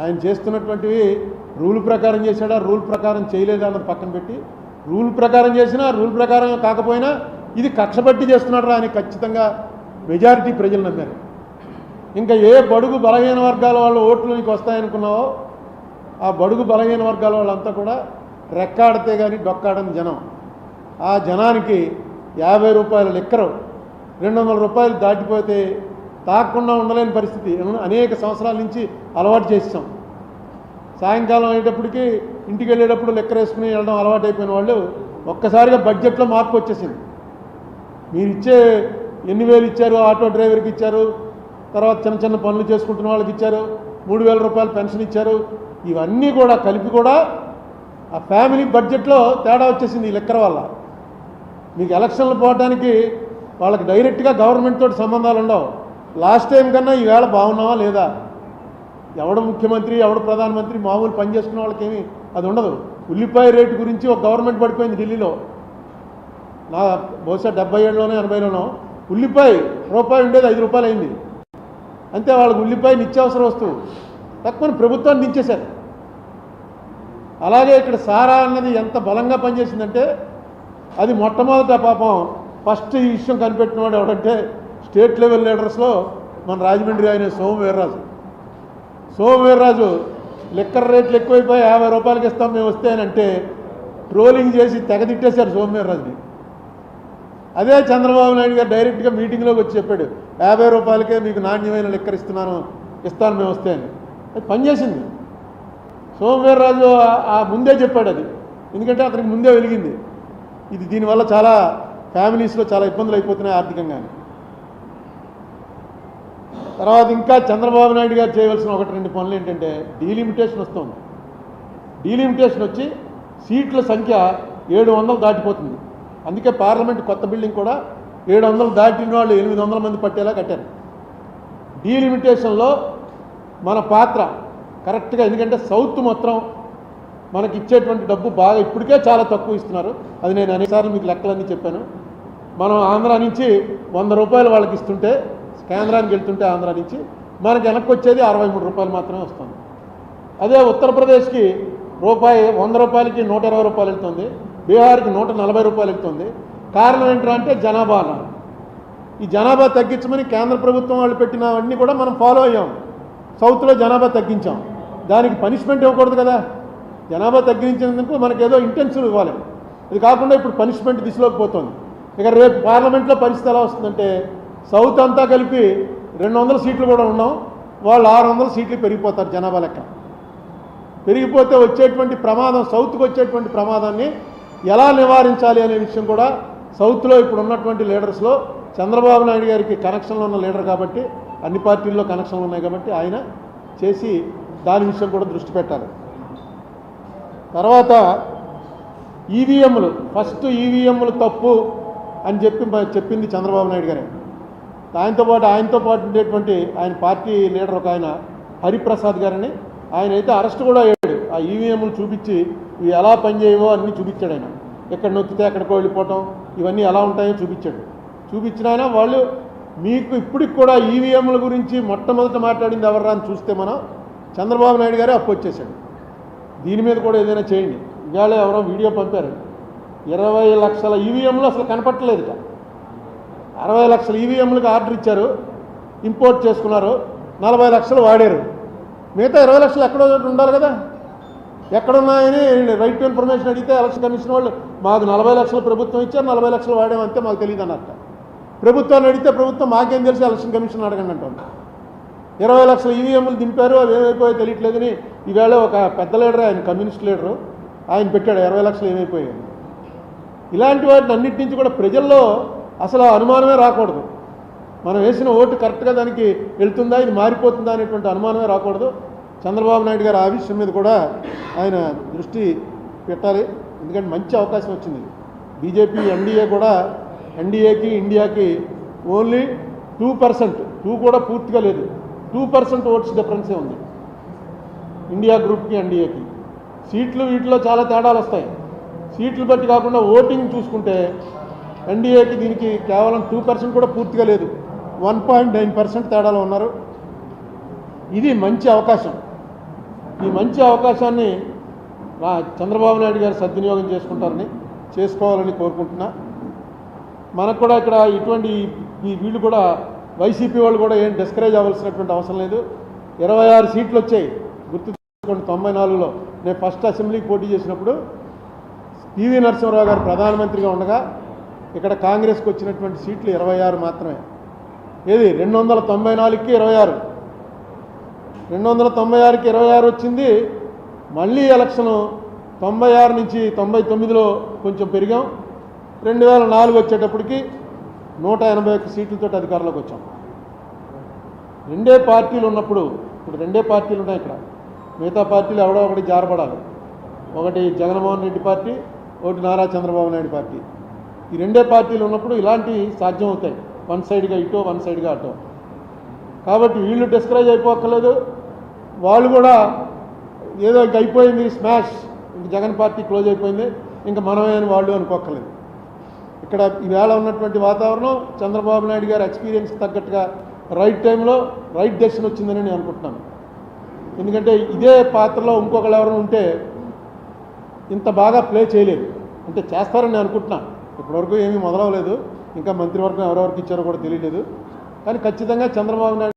ఆయన చేస్తున్నటువంటివి రూల్ ప్రకారం చేశాడా, రూల్ ప్రకారం చేయలేదా అన్నది పక్కన పెట్టి, రూల్ ప్రకారం చేసినా రూల్ ప్రకారం కాకపోయినా ఇది కక్షబట్టి చేస్తున్నాడు అని ఖచ్చితంగా మెజారిటీ ప్రజలు నమ్మారు. ఇంకా ఏ బడుగు బలహీన వర్గాల వాళ్ళ ఓట్లు నీకు వస్తాయనుకున్నావో ఆ బడుగు బలహీన వర్గాల వాళ్ళంతా కూడా రెక్కాడితే కానీ డొక్కాడని జనం. ఆ జనానికి 50 రూపాయల లిక్కరు 200 రూపాయలు దాటిపోతే తాగకుండా ఉండలేని పరిస్థితి అనేక సంవత్సరాల నుంచి అలవాటు చేసాం. సాయంకాలం అయ్యేటప్పటికి ఇంటికి వెళ్ళేటప్పుడు లెక్కర వేసుకుని వెళ్ళడం అలవాటు అయిపోయిన వాళ్ళు ఒక్కసారిగా బడ్జెట్లో మార్పు వచ్చేసింది. మీరు ఇచ్చే ఎన్ని వేలు ఇచ్చారు, ఆటో డ్రైవర్కి ఇచ్చారు, తర్వాత చిన్న చిన్న పనులు చేసుకుంటున్న వాళ్ళకి ఇచ్చారు, 3000 రూపాయలు పెన్షన్ ఇచ్చారు, ఇవన్నీ కూడా కలిపి కూడా ఆ ఫ్యామిలీ బడ్జెట్లో తేడా వచ్చేసింది ఈ లెక్కర వల్ల. మీకు ఎలక్షన్లు పోవడానికి వాళ్ళకి డైరెక్ట్గా గవర్నమెంట్ తోటి సంబంధాలు ఉండవు. లాస్ట్ టైం కన్నా ఈవేళ బాగున్నావా లేదా, ఎవడు ముఖ్యమంత్రి ఎవడు ప్రధానమంత్రి, మామూలు పని చేసుకున్న వాళ్ళకి ఏమీ అది ఉండదు. ఉల్లిపాయ రేటు గురించి ఒక గవర్నమెంట్ పడిపోయింది ఢిల్లీలో, నా బహుశా 70 80లోనో ఉల్లిపాయ రూపాయి ఉండేది 5 రూపాయలు అయింది. అంతే, వాళ్ళకి ఉల్లిపాయ నిత్యావసర వస్తువు తక్కువ ప్రభుత్వాన్ని దించేశారు. అలాగే ఇక్కడ సారా అన్నది ఎంత బలంగా పనిచేసిందంటే అది మొట్టమొదట పాపం ఫస్ట్ ఈ విషయం కనిపెట్టినవాడు ఎవడంటే స్టేట్ లెవెల్ లీడర్స్లో మన రాజమండ్రి ఆయన సోమవీర్రాజు లిక్కర్ రేట్లు ఎక్కువైపోయి 50 రూపాయలకి ఇస్తాం మేము వస్తే అని అంటే ట్రోలింగ్ చేసి తెగదిట్టేశారు సోమవీర్రాజుని. అదే చంద్రబాబు నాయుడు గారు డైరెక్ట్గా మీటింగ్లోకి వచ్చి చెప్పాడు 50 రూపాయలకే మీకు నాణ్యమైన లిక్కర్ ఇస్తాను మేము వస్తే అని. అది పనిచేసింది. సోమవీర్రాజు ఆ ముందే చెప్పాడు అది, ఎందుకంటే అతనికి ముందే వెలిగింది ఇది. దీనివల్ల చాలా ఫ్యామిలీస్లో చాలా ఇబ్బందులు అయిపోతున్నాయి ఆర్థికంగా. తర్వాత ఇంకా చంద్రబాబు నాయుడు గారు చేయవలసిన 1-2 పనులు ఏంటంటే డీలిమిటేషన్ వస్తుంది. డీలిమిటేషన్ వచ్చి సీట్ల సంఖ్య 700 దాటిపోతుంది. అందుకే పార్లమెంట్ కొత్త బిల్డింగ్ కూడా 700 దాటిన వాళ్ళు 800 మంది పట్టేలా కట్టారు. డీలిమిటేషన్లో మన పాత్ర కరెక్ట్గా, ఎందుకంటే సౌత్ మొత్తం మనకి ఇచ్చేటువంటి డబ్బు బాగా ఇప్పటికే చాలా తక్కువ ఇస్తున్నారు. అది నేను అనేకసార్లు మీకు లెక్కలన్నీ చెప్పాను. మనం ఆంధ్ర నుంచి 100 రూపాయలు వాళ్ళకి ఇస్తుంటే, కేంద్రానికి వెళ్తుంటే ఆంధ్ర నుంచి మనకి వెనక్కి వచ్చేది 63 రూపాయలు మాత్రమే వస్తుంది. అదే ఉత్తరప్రదేశ్కి 100 రూపాయలకి 120 రూపాయలు వెళ్తుంది, బీహార్కి 140 రూపాయలు వెళ్తుంది. కారణం ఏంటంటే జనాభా అన్నారు. ఈ జనాభా తగ్గించమని కేంద్ర ప్రభుత్వం వాళ్ళు పెట్టినవన్నీ కూడా మనం ఫాలో అయ్యాం. సౌత్లో జనాభా తగ్గించాం, దానికి పనిష్మెంట్ ఇవ్వకూడదు కదా. జనాభా తగ్గించినందుకు మనకేదో ఇంటెన్సివ్ ఇవ్వాలి. ఇది కాకుండా ఇప్పుడు పనిష్మెంట్ దిశలోకి పోతుంది. ఇక రేపు పార్లమెంట్లో పరిస్థితి ఎలా వస్తుందంటే సౌత్ అంతా కలిపి 200 సీట్లు కూడా ఉన్నాం, వాళ్ళు 600 సీట్లు పెరిగిపోతారు. జనాభా లెక్క పెరిగిపోతే వచ్చేటువంటి ప్రమాదం, సౌత్కి వచ్చేటువంటి ప్రమాదాన్ని ఎలా నివారించాలి అనే విషయం కూడా సౌత్లో ఇప్పుడు ఉన్నటువంటి లీడర్స్లో చంద్రబాబు నాయుడు గారికి కనెక్షన్లో ఉన్న లీడర్ కాబట్టి, అన్ని పార్టీల్లో కనెక్షన్లు ఉన్నాయి కాబట్టి ఆయన చేసి దాని విషయం కూడా దృష్టి పెట్టాలి. తర్వాత ఈవీఎంలు, ఫస్ట్ ఈవీఎంలు తప్పు అని చెప్పింది చంద్రబాబు నాయుడు గారే. ఆయనతో పాటు ఉండేటువంటి ఆయన పార్టీ లీడర్ ఒక ఆయన హరిప్రసాద్ గారని, ఆయన అయితే అరెస్ట్ కూడా అయ్యాడు. ఆ ఈవీఎంలు చూపించి ఇవి ఎలా పనిచేయవో అన్నీ చూపించాడు ఆయన. ఎక్కడ నొక్కితే ఎక్కడికో వెళ్ళిపోవటం, ఇవన్నీ ఎలా ఉంటాయో చూపించిన ఆయన వాళ్ళు మీకు ఇప్పటికి కూడా ఈవీఎంల గురించి మొట్టమొదట మాట్లాడింది ఎవర్రా అని చూస్తే మనం చంద్రబాబు నాయుడు గారే అప్పు వచ్చేసాడు. దీని మీద కూడా ఏదైనా చేయండి. ఇవాళ ఎవరో వీడియో పంపారు, 20 లక్షల ఈవీఎంలు అసలు కనపట్టలేదు. 60 లక్షల ఈవీఎంలకు ఆర్డర్ ఇచ్చారు, ఇంపోర్ట్ చేసుకున్నారు, 40 లక్షలు వాడారు. మిగతా 20 లక్షలు ఎక్కడో ఉండాలి కదా. ఎక్కడున్నాయని రైట్ టు ఇన్ఫర్మేషన్ అడిగితే ఎలక్షన్ కమిషన్ వాళ్ళు మాకు 40 లక్షలు ప్రభుత్వం ఇచ్చారు, 40 లక్షలు వాడామంటే మాకు తెలియదు అన్నట్ట. ప్రభుత్వాన్ని అడిగితే ప్రభుత్వం మాకేం తెలిసి ఎలక్షన్ కమిషన్ అడగండి అంటారు. 20 లక్షల ఈవీఎంలు దింపారు, అవి ఏమైపోయాయో తెలియట్లేదని ఈవేళ ఒక పెద్ద లీడర్, ఆయన కమ్యూనిస్ట్ లీడరు, ఆయన పెట్టాడు 20 లక్షలు ఏమైపోయాయి. ఇలాంటి వాటిని అన్నిటి నుంచి కూడా ప్రజల్లో అసలు అనుమానమే రాకూడదు. మనం వేసిన ఓటు కరెక్ట్గా దానికి వెళ్తుందా, ఇది మారిపోతుందా అనేటువంటి అనుమానమే రాకూడదు. చంద్రబాబు నాయుడు గారు ఆ విషయం మీద కూడా ఆయన దృష్టి పెట్టాలి. ఎందుకంటే మంచి అవకాశం వచ్చింది. బీజేపీ ఎన్డీఏ కూడా, ఎన్డీఏకి ఇండియాకి ఓన్లీ 2%, 2 కూడా పూర్తిగా లేదు, 2% ఓట్స్ డిఫరెన్సే ఉంది ఇండియా గ్రూప్కి ఎన్డీఏకి. సీట్లు వీటిలో చాలా తేడాలు వస్తాయి. సీట్లు బట్టి కాకుండా ఓటింగ్ చూసుకుంటే ఎన్డీఏకి దీనికి కేవలం 2% కూడా పూర్తిగా లేదు, 1.9% తేడాలో ఉన్నారు. ఇది మంచి అవకాశం. ఈ మంచి అవకాశాన్ని చంద్రబాబు నాయుడు గారు సద్వినియోగం చేసుకోవాలని కోరుకుంటున్నా. మనకు కూడా ఇక్కడ ఇటువంటి వీళ్ళు కూడా వైసీపీ వాళ్ళు కూడా ఏం డిస్కరేజ్ అవ్వాల్సినటువంటి అవసరం లేదు. 26 సీట్లు వచ్చాయి గుర్తుంచుకోండి. 94లో నేను ఫస్ట్ అసెంబ్లీకి పోటీ చేసినప్పుడు పివి నరసింహారావు గారు ప్రధానమంత్రిగా ఉండగా ఇక్కడ కాంగ్రెస్కి వచ్చినటువంటి సీట్లు 26 మాత్రమే. ఏది 294కి 26, 296కి 26 వచ్చింది. మళ్ళీ ఎలక్షను 96 నుంచి 99లో కొంచెం పెరిగాం. 2004 వచ్చేటప్పటికి 181 సీట్లతో అధికారంలోకి వచ్చాం. రెండే పార్టీలు ఉన్నప్పుడు, ఇప్పుడు రెండే పార్టీలు ఉన్నాయి ఇక్కడ. మిగతా పార్టీలు ఎవడో ఒకటి జారపడాలి. ఒకటి జగన్మోహన్ రెడ్డి పార్టీ, ఒకటి నారా చంద్రబాబు నాయుడు పార్టీ. ఈ రెండే పార్టీలు ఉన్నప్పుడు ఇలాంటివి సాధ్యం అవుతాయి. వన్ సైడ్గా ఇటో, వన్ సైడ్గా అటో. కాబట్టి వీళ్ళు డిస్కరేజ్ అయిపోక్కర్లేదు. వాళ్ళు కూడా ఏదో ఇంక అయిపోయింది స్మాష్, ఇంక జగన్ పార్టీ క్లోజ్ అయిపోయింది, ఇంకా మనమే అని వాళ్ళు అనుకోక్కర్లేదు. ఇక్కడ ఈవేళ ఉన్నటువంటి వాతావరణం చంద్రబాబు నాయుడు గారి ఎక్స్పీరియన్స్కి తగ్గట్టుగా రైట్ టైంలో రైట్ డెసిషన్ వచ్చిందని నేను అనుకుంటున్నాను. ఎందుకంటే ఇదే పాత్రలో ఇంకొకళ్ళు ఎవరైనా ఉంటే ఇంత బాగా ప్లే చేయలేదు. అంటే చేస్తారని నేను అనుకుంటున్నాను. ఇప్పటివరకు ఏమీ మొదలవలేదు. ఇంకా మంత్రివర్గం ఎవరెవరికి ఇచ్చారో కూడా తెలియలేదు. కానీ ఖచ్చితంగా చంద్రబాబు నాయుడు